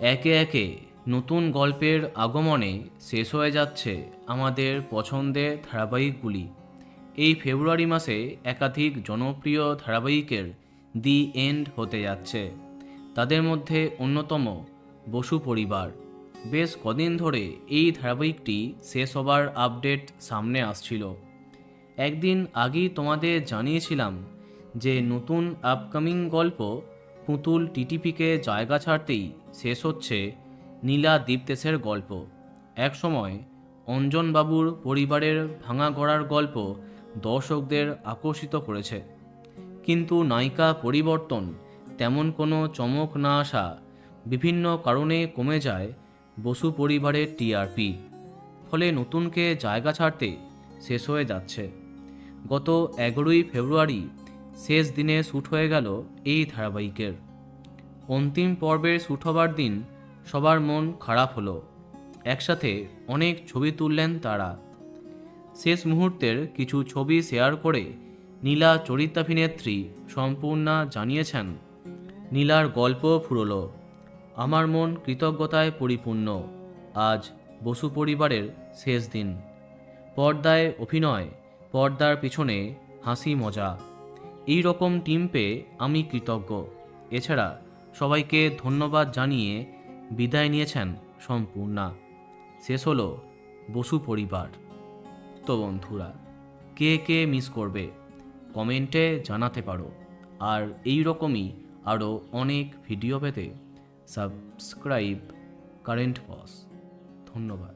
একে একে নতুন গল্পের আগমনে শেষ হয়ে যাচ্ছে আমাদের পছন্দের ধারাবাহিকগুলি। এই ফেব্রুয়ারি মাসে একাধিক জনপ্রিয় ধারাবাহিকের দি এন্ড হতে যাচ্ছে। তাদের মধ্যে অন্যতম বসু পরিবার। বেশ কদিন ধরে এই ধারাবাহিকটি শেষ হবার আপডেট সামনে আসছিল। একদিন আগেই তোমাদের জানিয়েছিলাম যে নতুন আপকামিং গল্প পুতুল টিটিপিকে জায়গা ছাড়তেই শেষ হচ্ছে নীলা দীপ্তেশের গল্প। একসময় অঞ্জনবাবুর পরিবারের ভাঙা গড়ার গল্প দর্শকদের আকর্ষিত করেছে, কিন্তু নায়িকা পরিবর্তন, তেমন কোনো চমক না আসা, বিভিন্ন কারণে কমে যায় বসু পরিবারের টিআরপি। ফলে নতুনকে জায়গা ছাড়তে শেষ হয়ে যাচ্ছে। গত 11ই ফেব্রুয়ারি শেষ দিনে শ্যুট হয়ে গেল এই ধারাবাহিকের। অন্তিম পর্বের শ্যুট হবার দিন সবার মন খারাপ হলো। একসাথে অনেক ছবি তুললেন তারা। শেষ মুহূর্তের কিছু ছবি শেয়ার করে নীলা চরিত্রাভিনেত্রী সম্পূর্ণা জানিয়েছেন, নীলার গল্প ফুরলো, আমার মন কৃতজ্ঞতায় পরিপূর্ণ। আজ বসু পরিবারের শেষ দিন। পর্দায় অভিনয়, পর্দার পিছনে হাসি মজা, এই রকম টিম পেয়ে আমি কৃতজ্ঞ। এছাড়া সবাইকে ধন্যবাদ জানিয়ে বিদায় নিয়েছেন সম্পূর্ণা। শেষ হলো বসু পরিবার। তো বন্ধুরা, কে কে মিস করবে কমেন্টে জানাতে পারো। আর এই রকমই আরও অনেক ভিডিও পেতে সাবস্ক্রাইব কারেন্ট পজ। ধন্যবাদ।